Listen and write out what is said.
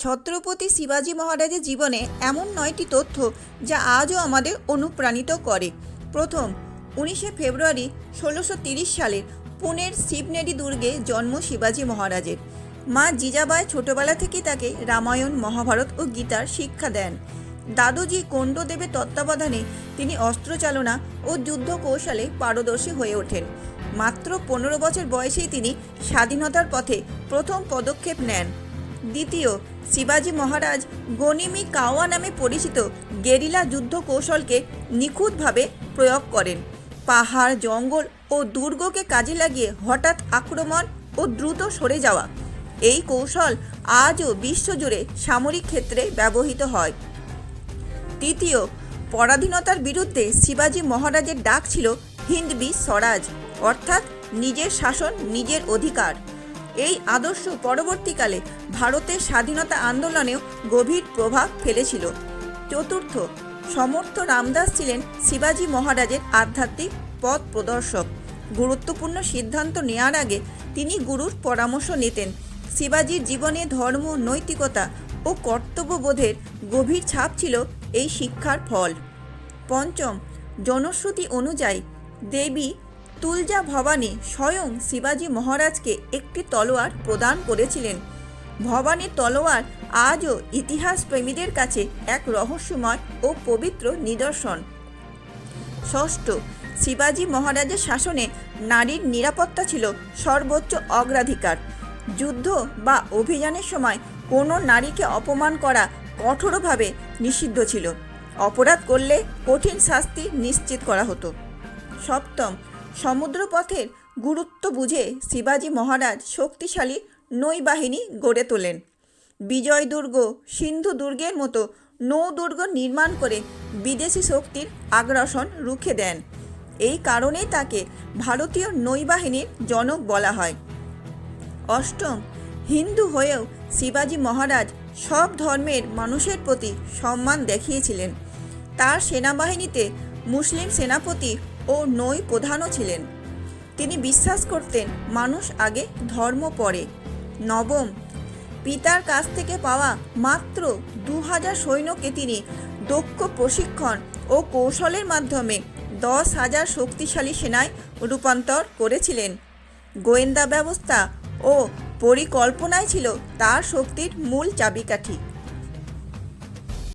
ছত্রপতি শিবাজী মহারাজের জীবনে এমন 9টি তথ্য যা আজও আমাদের অনুপ্রাণিত করে। প্রথম, 19শে ফেব্রুয়ারি 1630 সালে পুনের শিবনেরি দুর্গে জন্ম শিবাজী মহারাজের। মা জিজাবাই ছোটবেলা থেকেই তাকে রামায়ণ, মহাভারত ও গীতার শিক্ষা দেন। দাদুজি কোণ্ডদেবের তত্ত্বাবধানে তিনি অস্ত্রচালনা ও যুদ্ধ কৌশলে পারদর্শী হয়ে ওঠেন। মাত্র 15 বছর বয়সেই তিনি স্বাধীনতার পথে প্রথম পদক্ষেপ নেন। দ্বিতীয়, শিবাজী মহারাজ গনিমি কাওয়া নামে পরিচিত গেরিলা যুদ্ধ কৌশলকে নিখুঁতভাবে প্রয়োগ করেন। পাহাড়, জঙ্গল ও দুর্গকে কাজে লাগিয়ে হঠাৎ আক্রমণ ও দ্রুত সরে যাওয়া, এই কৌশল আজও বিশ্বজুড়ে সামরিক ক্ষেত্রে ব্যবহৃত হয়। তৃতীয়, পরাধীনতার বিরুদ্ধে শিবাজী মহারাজের ডাক ছিল হিন্দবি স্বরাজ, অর্থাৎ নিজের শাসন, নিজের অধিকার। এই আদর্শ পরবর্তীকালে ভারতের স্বাধীনতা আন্দোলনেও গভীর প্রভাব ফেলেছিল। চতুর্থ, সমর্থ রামদাস ছিলেন শিবাজী মহারাজের আধ্যাত্মিক পথ প্রদর্শক। গুরুত্বপূর্ণ সিদ্ধান্ত নেওয়ার আগে তিনি গুরুর পরামর্শ নিতেন। শিবাজীর জীবনে ধর্ম, নৈতিকতা ও কর্তব্যবোধের গভীর ছাপ ছিল এই শিক্ষার ফল। পঞ্চম, জনশ্রুতি অনুযায়ী দেবী তুলজা ভবানী স্বয়ং শিবাজী মহারাজকে একটি তলোয়ার প্রদান করেছিলেন। ভবানীর তলোয়ার আজও ইতিহাস প্রেমীদের কাছে এক রহস্যময় ও পবিত্র নিদর্শন। ষষ্ঠ, শিবাজী মহারাজের শাসনে নারীর নিরাপত্তা ছিল সর্বোচ্চ অগ্রাধিকার। যুদ্ধ বা অভিযানের সময় কোনো নারীকে অপমান করা কঠোরভাবে নিষিদ্ধ ছিল। অপরাধ করলে কঠিন শাস্তি নিশ্চিত করা হতো। সপ্তম, সমুদ্রপথের গুরুত্ব বুঝে শিবাজী মহারাজ শক্তিশালী নৌবাহিনী গড়ে তোলেন। বিজয় দুর্গ, সিন্ধু দুর্গের মতো নৌদুর্গ নির্মাণ করে বিদেশি শক্তির আগ্রাসন রুখে দেন। এই কারণেই তাকে ভারতীয় নৌবাহিনীর জনক বলা হয়। অষ্টম, হিন্দু হয়েও শিবাজী মহারাজ সব ধর্মের মানুষের প্রতি সম্মান দেখিয়েছিলেন। তার সেনাবাহিনীতে মুসলিম সেনাপতি ও নৌ প্রধানও ছিলেন। তিনি বিশ্বাস করতেন মানুষ আগে, ধর্ম পরে। নবম, পিতার কাছ থেকে পাওয়া মাত্র 2000 সৈন্যকে তিনি দক্ষ প্রশিক্ষণ ও কৌশলের মাধ্যমে 10,000 শক্তিশালী সেনায় রূপান্তর করেছিলেন। গোয়েন্দা ব্যবস্থা ও পরিকল্পনাই ছিল তার শক্তির মূল চাবিকাঠি।